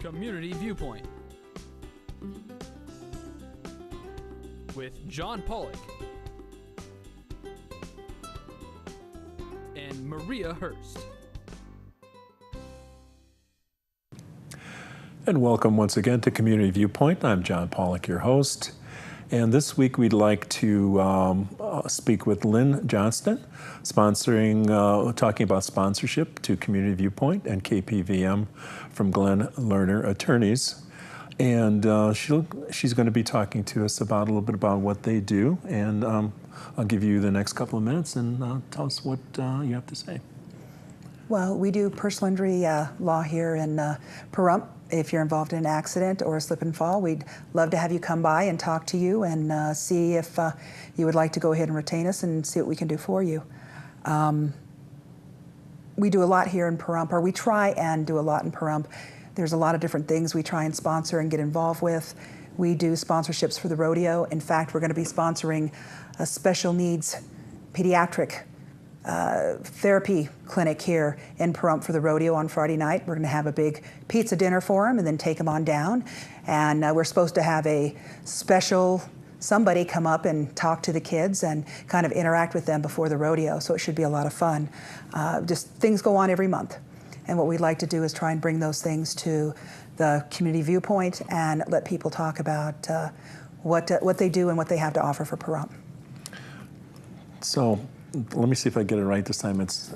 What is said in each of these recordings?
Community Viewpoint with John Pawlak and Maria Hurst. And welcome once again to Community Viewpoint. I'm John Pawlak, your host. And this week we'd like to speak with Lynn Johnston, talking about sponsorship to Community Viewpoint and KPVM from Glenn Lerner Attorneys. And she's going to be talking to us about a little bit about what they do. And I'll give you the next couple of minutes and tell us what you have to say. Well, we do personal injury law here in Pahrump. If you're involved in an accident or a slip and fall, we'd love to have you come by and talk to you and see if you would like to go ahead and retain us and see what we can do for you. We do a lot here in Pahrump, or we try and do a lot in Pahrump. There's a lot of different things we try and sponsor and get involved with. We do sponsorships for the rodeo. In fact, we're going to be sponsoring a special needs pediatric therapy clinic here in Pahrump for the rodeo on Friday night. We're going to have a big pizza dinner for them and then take them on down. And we're supposed to have a special somebody come up and talk to the kids and kind of interact with them before the rodeo. So it should be a lot of fun. Just things go on every month. And what we'd like to do is try and bring those things to the Community Viewpoint and let people talk about what they do and what they have to offer for Pahrump. So let me see if I get it right this time. It's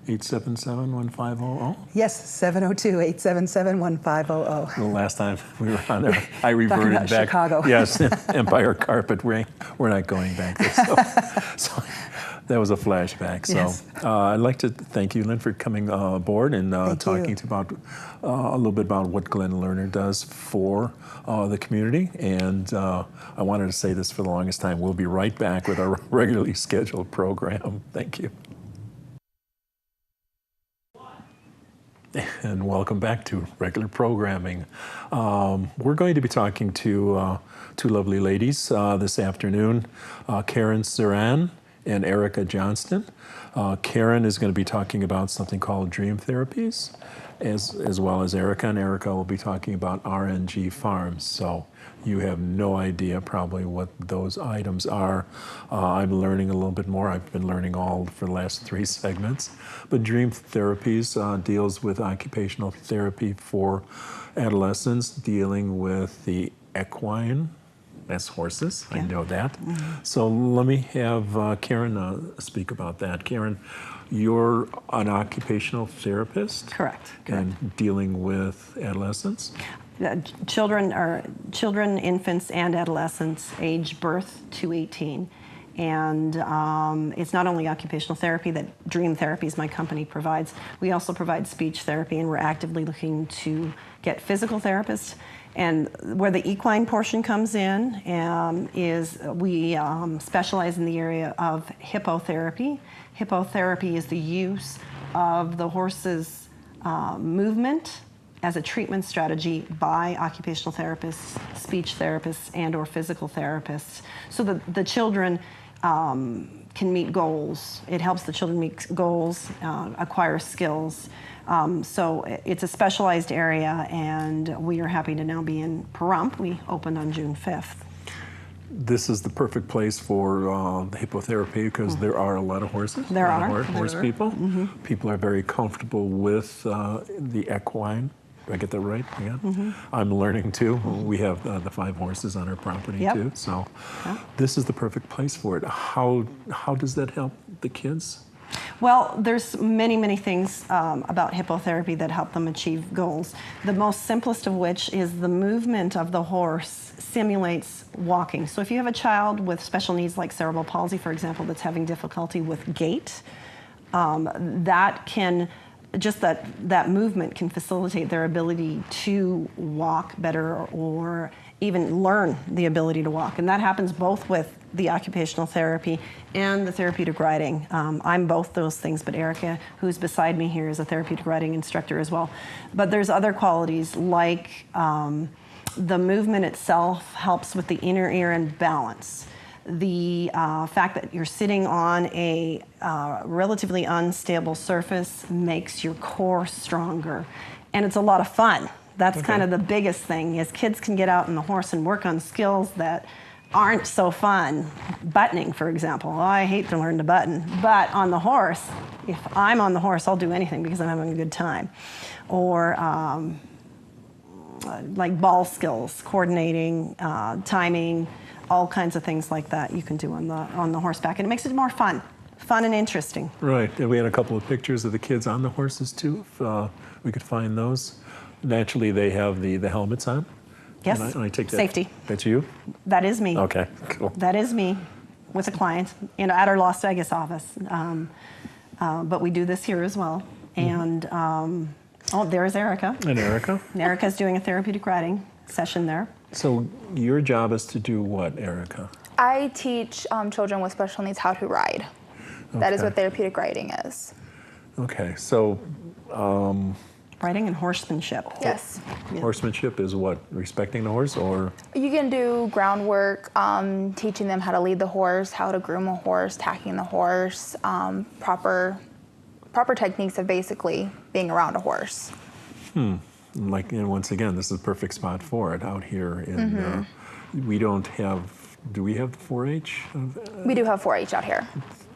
877-1500? Yes, 702-877-1500. The last time we were on there, I reverted back. Chicago. Yes, Empire Carpet Ring. We're not going back there. So that was a flashback. So yes. I'd like to thank you, Lynn, for coming aboard and talking about a little bit about what Glenn Lerner does for the community. And I wanted to say this for the longest time. We'll be right back with our regularly scheduled program. Thank you. And welcome back to regular programming. We're going to be talking to two lovely ladies this afternoon, Karen Siran and Erica Johnston. Karen is going to be talking about something called Dream Therapies, as well as Erica. And Erica will be talking about RNG Farms. So you have no idea probably what those items are. I'm learning a little bit more. I've been learning all for the last 3 segments. But Dream Therapies deals with occupational therapy for adolescents, dealing with the equine. That's horses, yeah. I know that. Mm-hmm. So let me have Karen speak about that. Karen, you're an occupational therapist? Correct. And dealing with adolescents? Children, infants, and adolescents age birth to 18. And it's not only occupational therapy that Dream Therapies, my company, provides. We also provide speech therapy, and we're actively looking to get physical therapists. And where the equine portion comes in is we specialize in the area of hippotherapy. Hippotherapy is the use of the horse's movement as a treatment strategy by occupational therapists, speech therapists, and or physical therapists, so that the children can meet goals. It helps the children meet goals, acquire skills. So it's a specialized area, and we are happy to now be in Pahrump. We opened on June 5th. This is the perfect place for the hippotherapy because there are a lot of horses. There are. Horse people. Mm-hmm. People are very comfortable with the equine. Do I get that right? Yeah. Mm-hmm. I'm learning too. We have the 5 horses on our property too. So this is the perfect place for it. How does that help the kids? Well, there's many things about hippotherapy that help them achieve goals. The most simplest of which is the movement of the horse simulates walking. So if you have a child with special needs like cerebral palsy, for example, that's having difficulty with gait, that movement can facilitate their ability to walk better or even learn the ability to walk. And that happens both with the occupational therapy and the therapeutic riding. I'm both those things, but Erica, who's beside me here, is a therapeutic riding instructor as well. But there's other qualities like the movement itself helps with the inner ear and balance. The fact that you're sitting on a relatively unstable surface makes your core stronger. And it's a lot of fun. That's kind of the biggest thing, is kids can get out on the horse and work on skills that aren't so fun. Buttoning, for example. Oh, I hate to learn to button. But on the horse, if I'm on the horse, I'll do anything because I'm having a good time. Or like ball skills, coordinating, timing, all kinds of things like that you can do on the horseback. And it makes it more fun and interesting. Right, and we had a couple of pictures of the kids on the horses too, if we could find those. Naturally, they have the helmets on. Yes, and I take that, safety. That's you? That is me. Okay, cool. That is me with a client, at our Las Vegas office. But we do this here as well. And there's Erica. And Erica? And Erica's doing a therapeutic riding session there. So your job is to do what, Erica? I teach children with special needs how to ride. That is what therapeutic riding is. Okay, so Riding and horsemanship. Yes. horsemanship is what? Respecting the horse, or? You can do groundwork, teaching them how to lead the horse, how to groom a horse, tacking the horse, proper techniques of basically being around a horse. Like, and once again, this is a perfect spot for it out here. In we don't have. Do we have the 4-H? We do have 4-H out here.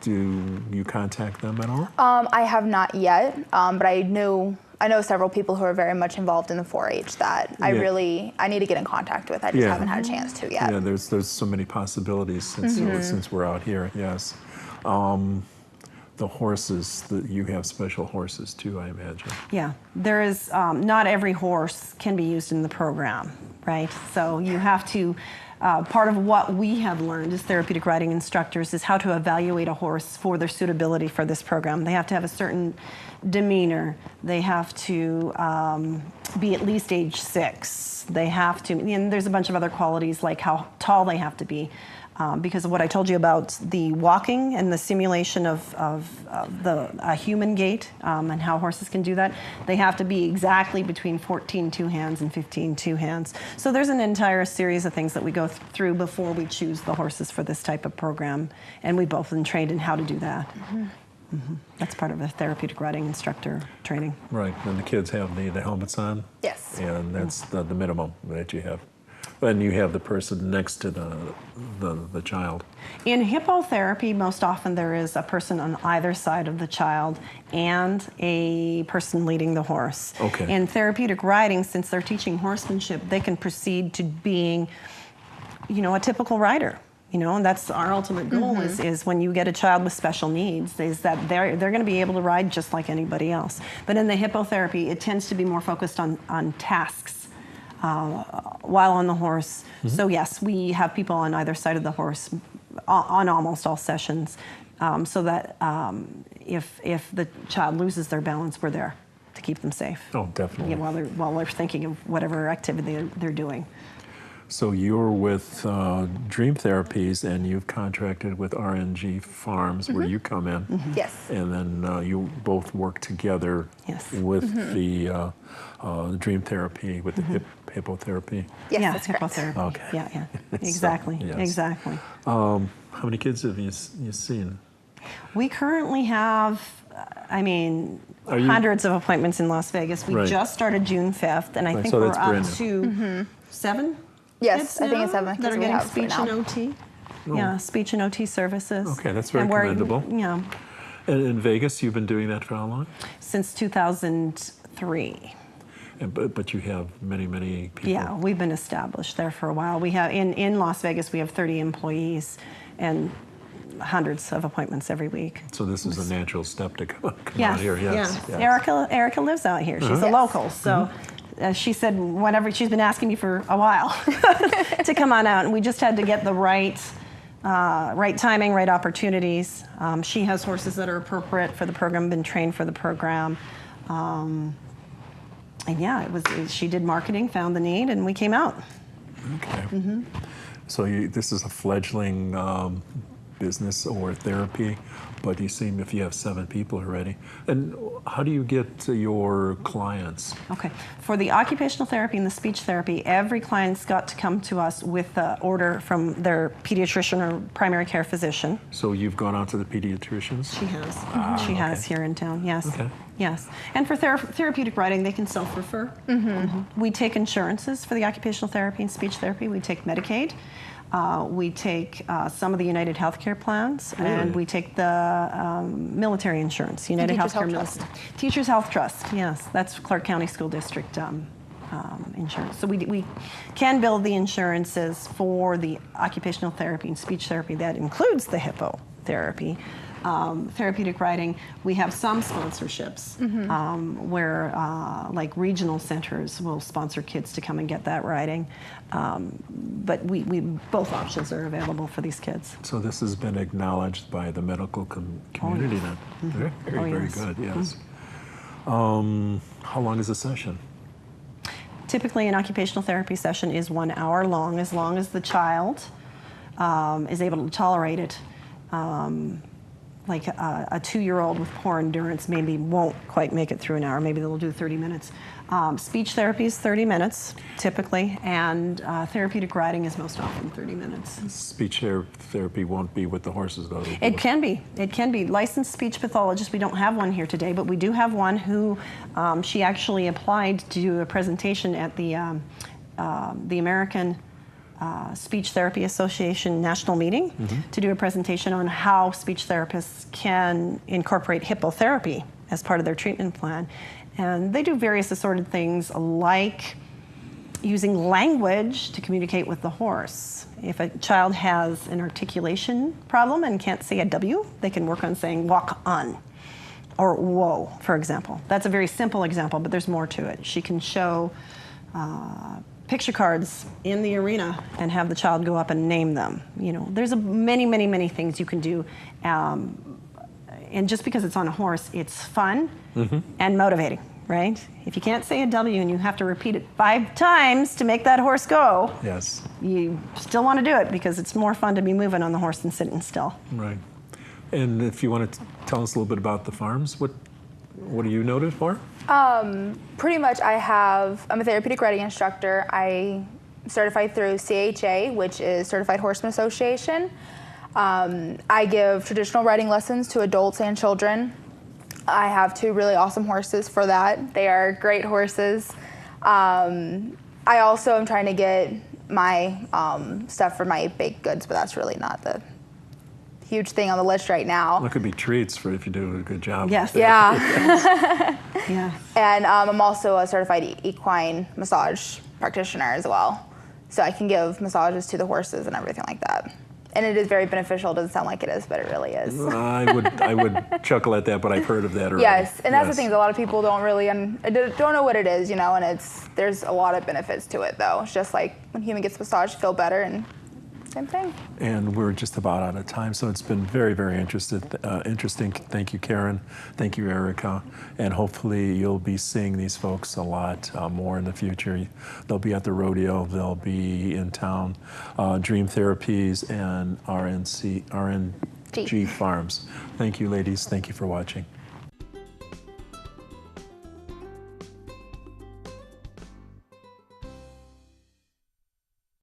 Do you contact them at all? I have not yet, but I know several people who are very much involved in the 4-H that I need to get in contact with. I just haven't had a chance to yet. Yeah, there's so many possibilities since we're out here. Yes, the horses. You have special horses too, I imagine. Yeah, there is. Not every horse can be used in the program, right? So you have to. Part of what we have learned as therapeutic riding instructors is how to evaluate a horse for their suitability for this program. They have to have a certain demeanor. They have to be at least age 6. They have to, and there's a bunch of other qualities like how tall they have to be. Because of what I told you about the walking and the simulation of a human gait and how horses can do that, they have to be exactly between 14 two-hands and 15 two-hands. So there's an entire series of things that we go through before we choose the horses for this type of program, and we've both been trained in how to do that. That's part of the therapeutic riding instructor training. Right, and the kids have the helmets on? Yes. And that's the minimum that you have. And you have the person next to the child. In hippotherapy, most often there is a person on either side of the child and a person leading the horse. Okay. In therapeutic riding, since they're teaching horsemanship, they can proceed to being, a typical rider. And that's our ultimate goal is when you get a child with special needs, is that they're going to be able to ride just like anybody else. But in the hippotherapy, it tends to be more focused on tasks. While on the horse. So yes, we have people on either side of the horse on almost all sessions, so that if the child loses their balance, we're there to keep them safe. Oh, definitely. Yeah, while they're thinking of whatever activity they're doing. So you're with Dream Therapies, and you've contracted with RNG Farms, where you come in. Yes. And then you both work together with the Dream Therapy, with the hippotherapy. Yes, Yeah, that's correct. hippotherapy. Okay. Yeah. Exactly. So, yes. Exactly. How many kids have you seen? We currently have, hundreds of appointments in Las Vegas. We just started June 5th, and I think so we're that's up brand to 7 Yes, kids I think now it's 7 that kids are we getting have right speech and now. OT. Yeah, speech and OT services. Okay, that's very And we're- commendable. Yeah, And in Vegas, you've been doing that for how long? since 2003. But you have many people. Yeah, we've been established there for a while. We have in Las Vegas, we have 30 employees and hundreds of appointments every week. So this is a natural step to come Yes, out here. Yes. Erica lives out here. She's a Yes. local, so she said whenever she's been asking me for a while to come on out, and we just had to get the right timing, right opportunities. She has horses that are appropriate for the program, been trained for the program, and yeah, she did marketing, found the need, and we came out. Okay. So this is a fledgling business or therapy, but you seem, if you have 7 people already. And how do you get to your clients? Okay. For the occupational therapy and the speech therapy, every client's got to come to us with an order from their pediatrician or primary care physician. So you've gone out to the pediatricians? She has. She has here in town, yes. Okay. Yes. And for therapeutic writing, they can self-refer. We take insurances for the occupational therapy and speech therapy. We take Medicaid. We take some of the United Healthcare plans, and we take the military insurance, United Teachers Healthcare Health Trust. Teachers Health Trust, yes. That's Clark County School District insurance. So we can bill the insurances for the occupational therapy and speech therapy. That includes the hippo therapy. Therapeutic writing, we have some sponsorships where like regional centers will sponsor kids to come and get that writing. But we both options are available for these kids. So this has been acknowledged by the medical community then? Very, very yes. good, yes. How long is a session? Typically, an occupational therapy session is 1 hour long as the child is able to tolerate it. Like a 2-year-old with poor endurance maybe won't quite make it through an hour. Maybe they'll do 30 minutes. Speech therapy is 30 minutes, typically, and therapeutic writing is most often 30 minutes. Speech therapy won't be with the horses, though. It can be. It can be. Licensed speech pathologist, we don't have one here today, but we do have one who, she actually applied to do a presentation at the American Speech Therapy Association national meeting to do a presentation on how speech therapists can incorporate hippotherapy as part of their treatment plan. And they do various assorted things like using language to communicate with the horse. If a child has an articulation problem and can't say a W, they can work on saying walk on or whoa, for example. That's a very simple example, but there's more to it. She can show picture cards in the arena and have the child go up and name them. You know, there's many things you can do. And just because it's on a horse, it's fun and motivating, right? If you can't say a W and you have to repeat it 5 times to make that horse go, yes, you still want to do it because it's more fun to be moving on the horse than sitting still. Right. And if you want to tell us a little bit about the farms, what are you noted for? Pretty much I'm a therapeutic writing instructor. I certified through CHA, which is Certified Horseman Association. I give traditional riding lessons to adults and children. I have 2 really awesome horses for that. They are great horses. I also am trying to get my stuff for my baked goods, but that's really not the huge thing on the list right now. That could be treats for if you do a good job. Yes. Yeah. Yeah. And I'm also a certified equine massage practitioner as well. So I can give massages to the horses and everything like that. And it is very beneficial. It doesn't sound like it is, but it really is. I would chuckle at that, but I've heard of that already. Yes, and that's the thing. A lot of people don't really don't know what it is, you know. And there's a lot of benefits to it, though. It's just like when a human gets massaged, feel better, and same thing. And we're just about out of time, so it's been very, very interesting. Thank you, Karen. Thank you, Erica. And hopefully you'll be seeing these folks a lot more in the future. They'll be at the rodeo. They'll be in town. Dream Therapies and RNG Farms. Thank you, ladies. Thank you for watching.